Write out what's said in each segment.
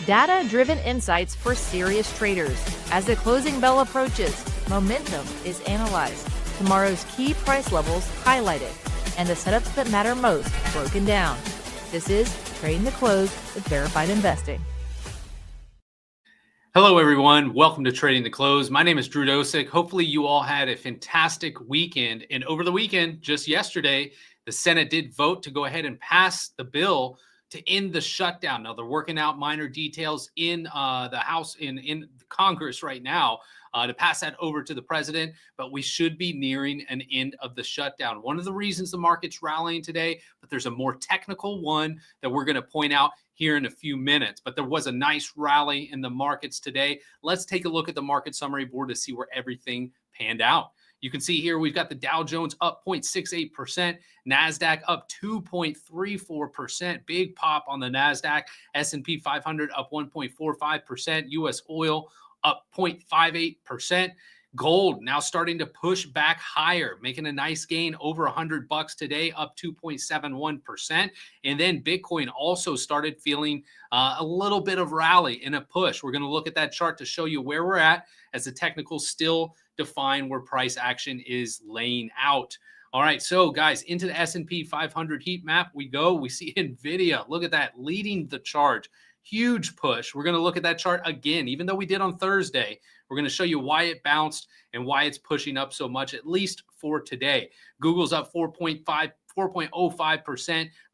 Data-driven insights for serious traders. As the closing bell approaches, momentum is analyzed, tomorrow's key price levels highlighted, and the setups that matter most broken down. This is Trading the Close with Verified Investing. Hello, everyone. Welcome to Trading the Close. My name is Drew Dosick. Hopefully you all had a fantastic weekend. And over the weekend, just yesterday, the Senate did vote to go ahead and pass the bill to end the shutdown. Now, they're working out minor details in the House, in Congress right now to pass that over to the president, but we should be nearing an end of the shutdown. One of the reasons the market's rallying today, but there's a more technical one that we're going to point out here in a few minutes. But there was a nice rally in the markets today. Let's take a look at the market summary board to see where everything panned out. You can see here we've got the Dow Jones up 0.68%, Nasdaq up 2.34%, big pop on the Nasdaq, S&P 500 up 1.45%, U.S. oil up 0.58%. Gold now starting to push back higher, making a nice gain over $100 today, up 2.71%. And then Bitcoin also started feeling a little bit of rally in a push. We're going to look at that chart to show you where we're at as the technicals still define where price action is laying out. All right, so guys, into the S&P 500 heat map we go. We see NVIDIA. Look at that, leading the charge. Huge push. We're going to look at that chart again, even though we did on Thursday. We're going to show you why it bounced and why it's pushing up so much, at least for today. Google's up 4.05%,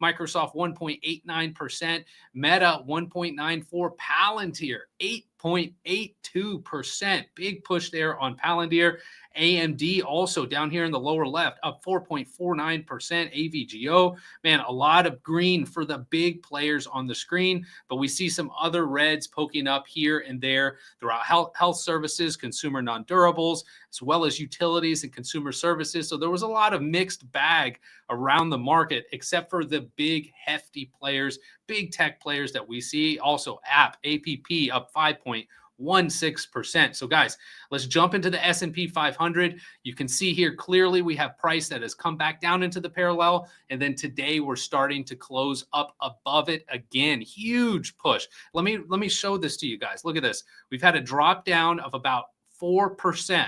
Microsoft 1.89%, Meta 1.94%, Palantir 8.82%. Big push there on Palantir. AMD also down here in the lower left, up 4.49%. AVGO, man, a lot of green for the big players on the screen, but we see some other reds poking up here and there throughout health services, consumer non-durables, as well as utilities and consumer services. So there was a lot of mixed bag around the market, except for the big hefty players, big tech players that we see. Also APP up 5.16%. So guys, let's jump into the S&P 500. You can see here clearly we have price that has come back down into the parallel, and then today we're starting to close up above it again. Huge push. Let me show this to you guys. Look at this. We've had a drop down of about 4%,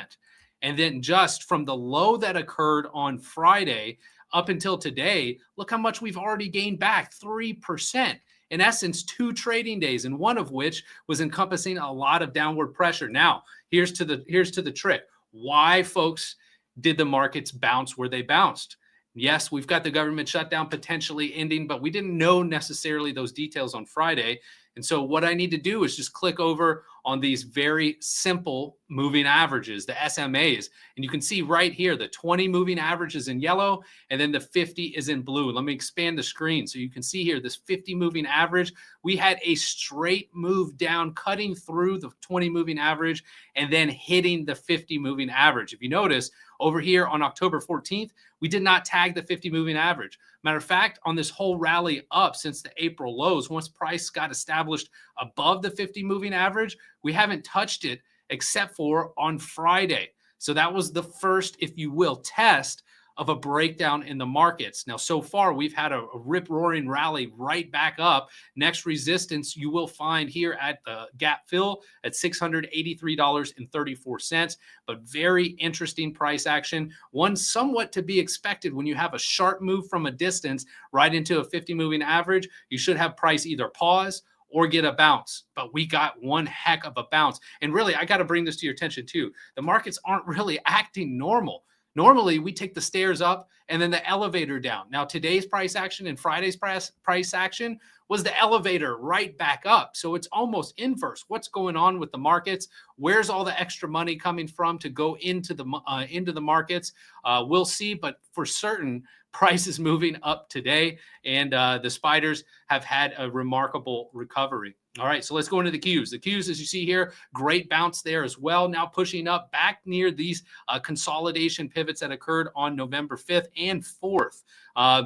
and then just from the low that occurred on Friday up until today, look how much we've already gained back, 3%. In essence, 2 trading days, and one of which was encompassing a lot of downward pressure. Now, here's to the trick. Why, folks, did the markets bounce where they bounced? Yes, we've got the government shutdown potentially ending, but we didn't know necessarily those details on Friday. And so what I need to do is just click over on these very simple moving averages, the SMAs. And you can see right here, the 20 moving average is in yellow, and then the 50 is in blue. Let me expand the screen so you can see here, this 50 moving average, we had a straight move down, cutting through the 20 moving average and then hitting the 50 moving average. If you notice, over here on October 14th, we did not tag the 50 moving average. Matter of fact, on this whole rally up since the April lows, once price got established above the 50 moving average, we haven't touched it except for on Friday. So that was the first, if you will, test of a breakdown in the markets. Now, so far, we've had a rip-roaring rally right back up. Next resistance you will find here at the gap fill at $683.34. But very interesting price action. One somewhat to be expected when you have a sharp move from a distance right into a 50 moving average. You should have price either pause or get a bounce, but we got one heck of a bounce. And really, I got to bring this to your attention too. The markets aren't really acting normal. Normally, we take the stairs up and then the elevator down. Now, today's price action and Friday's price action was the elevator right back up. So it's almost inverse. What's going on with the markets? Where's all the extra money coming from to go into the markets? We'll see, but for certain, price is moving up today, and the spiders have had a remarkable recovery. All right, so let's go into the Qs. The Qs, as you see here, great bounce there as well. Now pushing up back near these consolidation pivots that occurred on November 5th and 4th.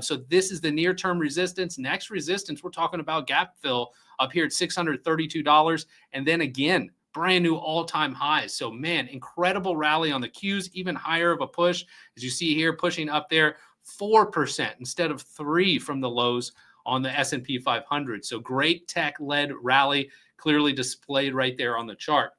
So this is the near-term resistance. Next resistance, we're talking about gap fill up here at $632. And then again, brand new all-time highs. So man, incredible rally on the Qs, even higher of a push. As you see here, pushing up there 4% instead of 3% from the lows on the S&P 500. So great tech-led rally, clearly displayed right there on the chart.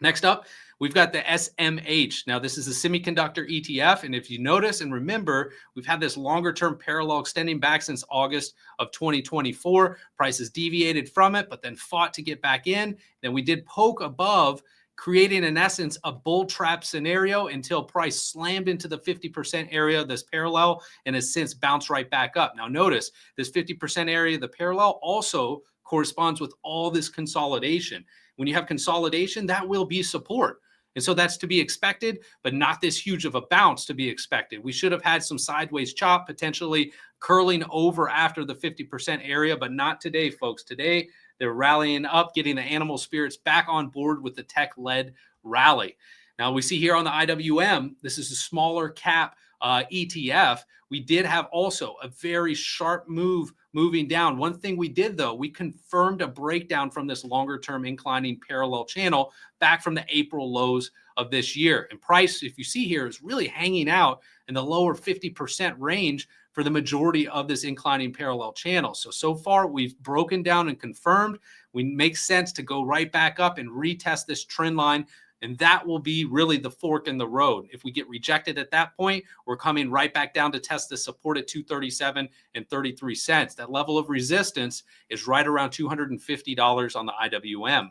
Next up, we've got the SMH. Now, this is a semiconductor ETF. And if you notice and remember, we've had this longer term parallel extending back since August of 2024. Prices deviated from it, but then fought to get back in. Then we did poke above, creating, in essence, a bull trap scenario until price slammed into the 50% area of this parallel and has since bounced right back up. Now, notice this 50% area of the parallel also corresponds with all this consolidation. When you have consolidation, that will be support. And so that's to be expected, but not this huge of a bounce to be expected. We should have had some sideways chop, potentially curling over after the 50% area, but not today, folks. Today, they're rallying up, getting the animal spirits back on board with the tech-led rally. Now, we see here on the IWM, this is a smaller cap ETF. We did have also a very sharp move moving down. One thing we did, though, we confirmed a breakdown from this longer-term inclining parallel channel back from the April lows of this year. And price, if you see here, is really hanging out in the lower 50% range for the majority of this inclining parallel channel. So far, we've broken down and confirmed. We make sense to go right back up and retest this trend line. And that will be really the fork in the road. If we get rejected at that point, we're coming right back down to test the support at 237 and 33 cents. That level of resistance is right around $250 on the IWM.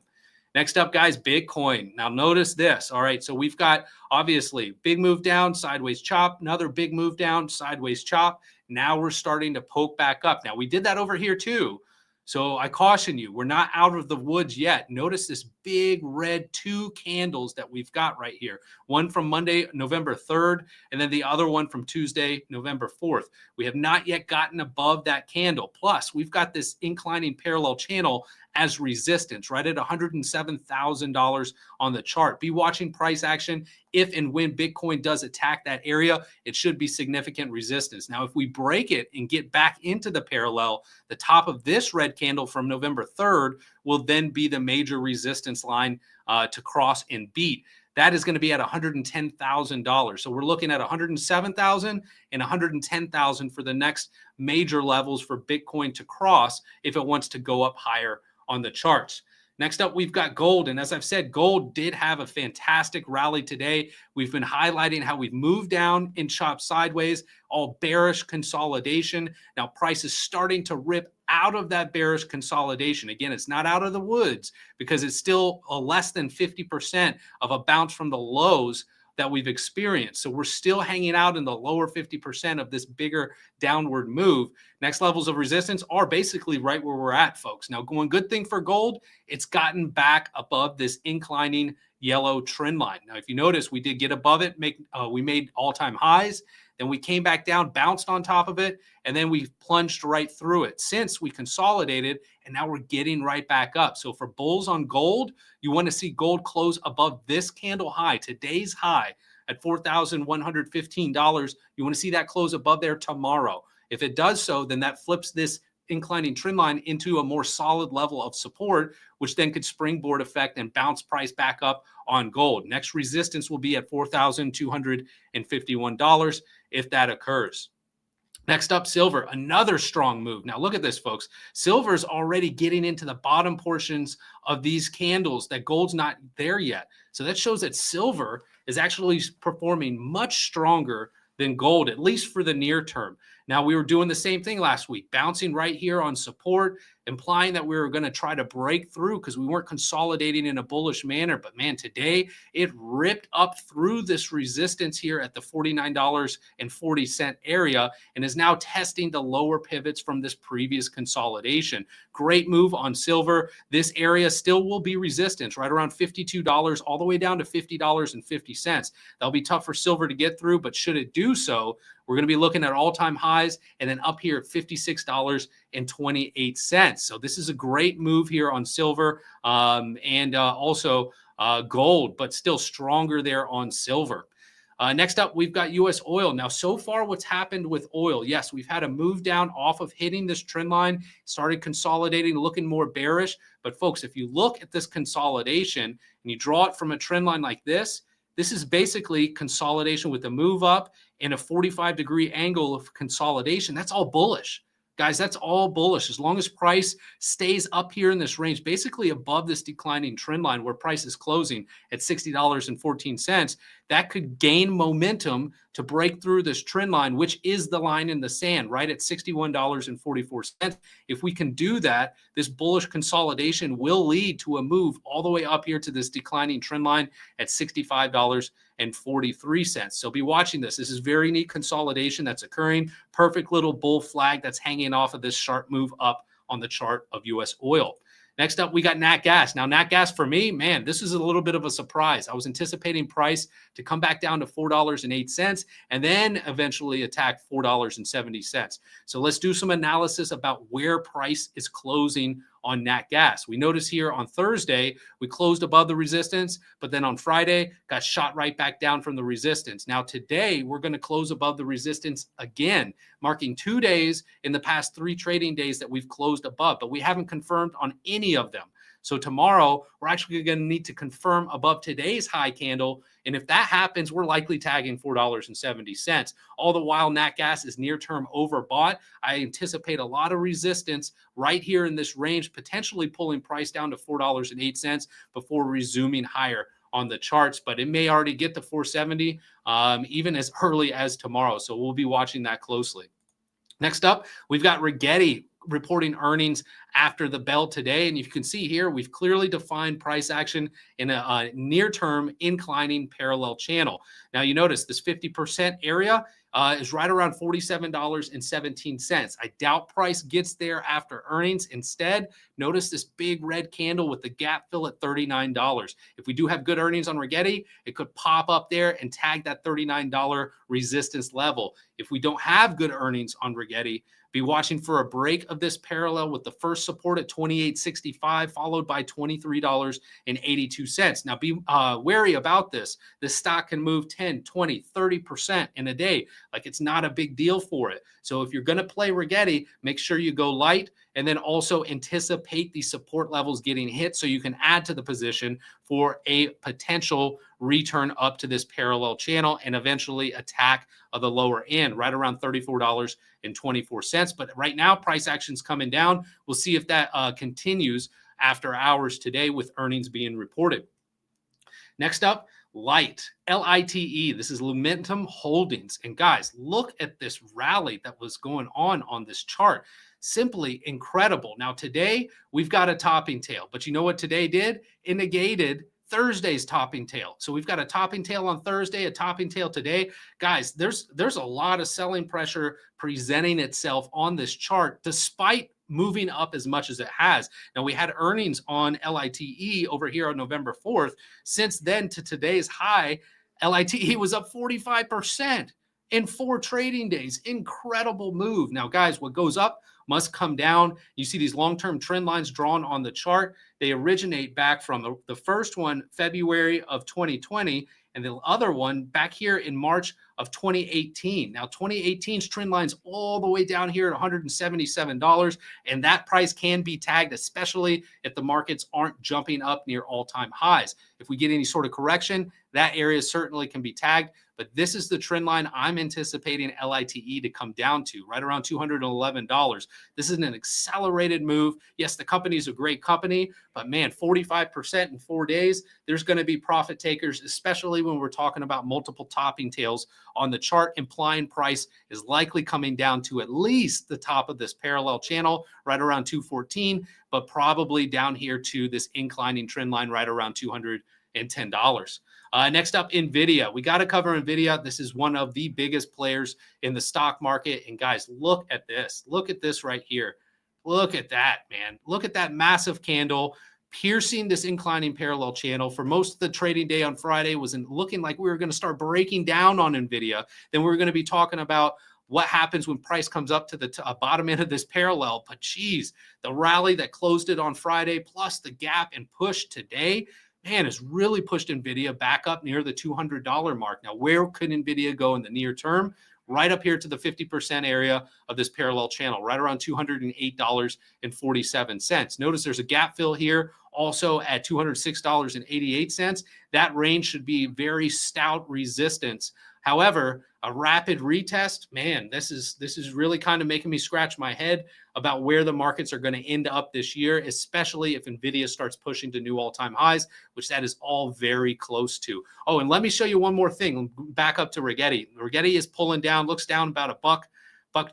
Next up, guys, Bitcoin. Now notice this. All right, so we've got obviously big move down, sideways chop, another big move down, sideways chop. Now we're starting to poke back up. Now we did that over here too. So I caution you, we're not out of the woods yet. Notice this big red 2 candles that we've got right here. One from Monday, November 3rd, and then the other one from Tuesday, November 4th. We have not yet gotten above that candle. Plus, we've got this inclining parallel channel as resistance, right at $107,000 on the chart. Be watching price action. If and when Bitcoin does attack that area, it should be significant resistance. Now, if we break it and get back into the parallel, the top of this red candle from November 3rd will then be the major resistance line to cross and beat. That is going to be at $110,000. So we're looking at $107,000 and $110,000 for the next major levels for Bitcoin to cross if it wants to go up higher on the charts. Next up, we've got gold. And as I've said, gold did have a fantastic rally today. We've been highlighting how we've moved down and chopped sideways, all bearish consolidation. Now price is starting to rip out of that bearish consolidation. Again, it's not out of the woods because it's still a less than 50% of a bounce from the lows that we've experienced. So we're still hanging out in the lower 50% of this bigger downward move. Next levels of resistance are basically right where we're at, folks. Now, going good thing for gold, it's gotten back above this inclining yellow trend line. Now, if you notice, we did get above it. We made all-time highs. Then we came back down, bounced on top of it, and then we plunged right through it. Since we consolidated, and now we're getting right back up. So for bulls on gold, you want to see gold close above this candle high, today's high at $4,115. You want to see that close above there tomorrow. If it does so, then that flips this inclining trend line into a more solid level of support, which then could springboard effect and bounce price back up on gold. Next resistance will be at $4,251 if that occurs. Next up, silver, another strong move. Now look at this, folks. Silver is already getting into the bottom portions of these candles that gold's not there yet. So that shows that silver is actually performing much stronger than gold, at least for the near term. Now, we were doing the same thing last week, bouncing right here on support, implying that we were going to try to break through because we weren't consolidating in a bullish manner. But man, today it ripped up through this resistance here at the $49.40 area and is now testing the lower pivots from this previous consolidation. Great move on silver. This area still will be resistance right around $52 all the way down to $50.50. That'll be tough for silver to get through, but should it do so, we're going to be looking at all-time highs and then up here at $56.28. So this is a great move here on silver and also gold, but still stronger there on silver. Next up, we've got U.S. oil. Now, so far, what's happened with oil? Yes, we've had a move down off of hitting this trend line, started consolidating, looking more bearish. But folks, if you look at this consolidation and you draw it from a trend line like this is basically consolidation with a move up and a 45-degree angle of consolidation. That's all bullish. Guys, that's all bullish. As long as price stays up here in this range, basically above this declining trend line where price is closing at $60.14, that could gain momentum to break through this trend line, which is the line in the sand, right at $61.44. If we can do that, this bullish consolidation will lead to a move all the way up here to this declining trend line at $65.43. So be watching this. This is very neat consolidation that's occurring. Perfect little bull flag that's hanging off of this sharp move up on the chart of US oil. Next up, we got Nat Gas. Now, Nat Gas for me, man, this is a little bit of a surprise. I was anticipating price to come back down to $4.08 and then eventually attack $4.70. So let's do some analysis about where price is closing on Nat Gas. We notice here on Thursday, we closed above the resistance, but then on Friday, got shot right back down from the resistance. Now today, we're going to close above the resistance again, marking 2 days in the past 3 trading days that we've closed above, but we haven't confirmed on any of them. So tomorrow, we're actually going to need to confirm above today's high candle. And if that happens, we're likely tagging $4.70. All the while, Nat Gas is near-term overbought. I anticipate a lot of resistance right here in this range, potentially pulling price down to $4.08 before resuming higher on the charts. But it may already get to 470 even as early as tomorrow. So we'll be watching that closely. Next up, we've got Rigetti reporting earnings after the bell today. And you can see here, we've clearly defined price action in a near-term inclining parallel channel. Now you notice this 50% area is right around $47.17. I doubt price gets there after earnings. Instead, notice this big red candle with the gap fill at $39. If we do have good earnings on Rigetti, it could pop up there and tag that $39 resistance level. If we don't have good earnings on Rigetti, be watching for a break of this parallel with the first support at $28.65, followed by $23.82. Now, be wary about this. This stock can move 10, 20, 30% in a day. Like, it's not a big deal for it. So if you're going to play Rigetti, make sure you go light and then also anticipate these support levels getting hit so you can add to the position for a potential return up to this parallel channel and eventually attack of the lower end right around $34.24. But right now, price action's coming down. We'll see if that continues after hours today with earnings being reported. Next up, LITE, L-I-T-E. This is Lumentum Holdings. And guys, look at this rally that was going on this chart. Simply incredible. Now today, we've got a topping tail. But you know what today did? It negated Thursday's topping tail. So we've got a topping tail on Thursday, a topping tail today. Guys, there's a lot of selling pressure presenting itself on this chart, despite moving up as much as it has. Now, we had earnings on LITE over here on November 4th. Since then to today's high, LITE was up 45% in 4 trading days. Incredible move. Now, guys, what goes up must come down. You see these long-term trend lines drawn on the chart. They originate back from the first one, February of 2020, and the other one back here in March of 2018. Now, 2018's trend line's all the way down here at $177, and that price can be tagged, especially if the markets aren't jumping up near all-time highs. If we get any sort of correction, that area certainly can be tagged, but this is the trend line I'm anticipating LITE to come down to, right around $211. This is an accelerated move. Yes, the company is a great company, but man, 45% in 4 days, there's going to be profit takers, especially when we're talking about multiple topping tails on the chart, implying price is likely coming down to at least the top of this parallel channel, right around 214, but probably down here to this inclining trend line right around $210. Next up, NVIDIA. We got to cover NVIDIA. This is one of the biggest players in the stock market. And guys, look at this. Look at this right here. Look at that, man. Look at that massive candle piercing this inclining parallel channel. For most of the trading day on Friday was looking like we were going to start breaking down on NVIDIA. Then we were going to be talking about what happens when price comes up to the bottom end of this parallel. But geez, the rally that closed it on Friday, plus the gap and push today, man, has really pushed NVIDIA back up near the $200 mark. Now, where could NVIDIA go in the near term? Right up here to the 50% area of this parallel channel, right around $208.47. Notice there's a gap fill here also at $206.88. That range should be very stout resistance However, a rapid retest, man, this is really kind of making me scratch my head about where the markets are going to end up this year, especially if NVIDIA starts pushing to new all-time highs, which that is all very close to. Oh, and let me show you one more thing. Back up to Rigetti. Rigetti is pulling down, looks down about a buck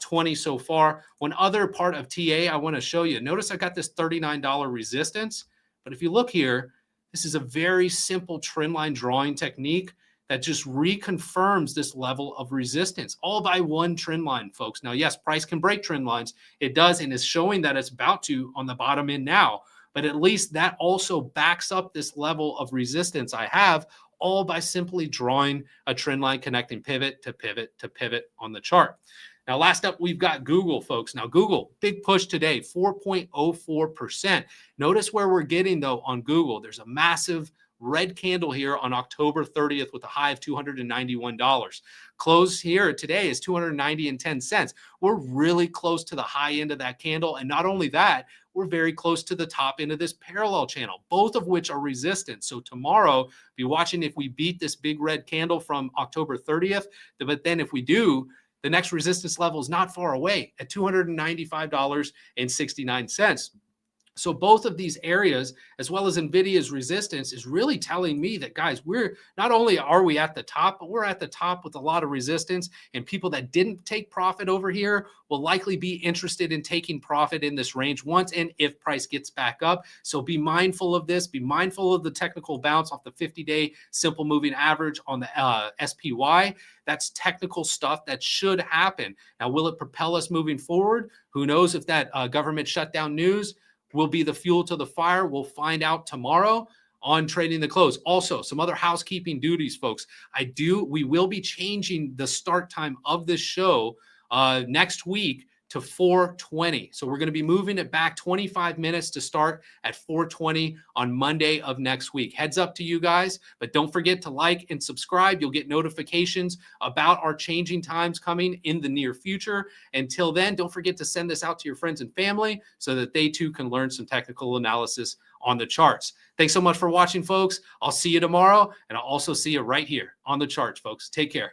20 so far. One other part of TA I want to show you. Notice I got this $39 resistance, but if you look here, this is a very simple trend line drawing technique that just reconfirms this level of resistance, all by one trend line, folks. Now, yes, price can break trend lines. It does, and is showing that it's about to on the bottom end now. But at least that also backs up this level of resistance I have, all by simply drawing a trend line connecting pivot to pivot to pivot on the chart. Now, last up, we've got Google, folks. Now, Google, big push today, 4.04%. Notice where we're getting, though, on Google. There's a massive red candle here on October 30th with a high of $291. Close here today is $290.10. We're really close to the high end of that candle. And not only that, we're very close to the top end of this parallel channel, both of which are resistance. So tomorrow, be watching if we beat this big red candle from October 30th. But then if we do, the next resistance level is not far away at $295.69. So both of these areas, as well as NVIDIA's resistance, is really telling me that, guys, we're not only are we at the top, but we're at the top with a lot of resistance. And people that didn't take profit over here will likely be interested in taking profit in this range once and if price gets back up. So be mindful of this. Be mindful of the technical bounce off the 50-day simple moving average on the SPY. That's technical stuff that should happen. Now, will it propel us moving forward? Who knows if that government shutdown news will be the fuel to the fire. We'll find out tomorrow on Trading the Close. Also, some other housekeeping duties, folks. We will be changing the start time of this show next week to 4:20. So we're going to be moving it back 25 minutes to start at 4:20 on Monday of next week. Heads up to you guys, but don't forget to like and subscribe. You'll get notifications about our changing times coming in the near future. Until then, don't forget to send this out to your friends and family so that they too can learn some technical analysis on the charts. Thanks so much for watching, folks. I'll see you tomorrow, and I'll also see you right here on the charts, folks. Take care.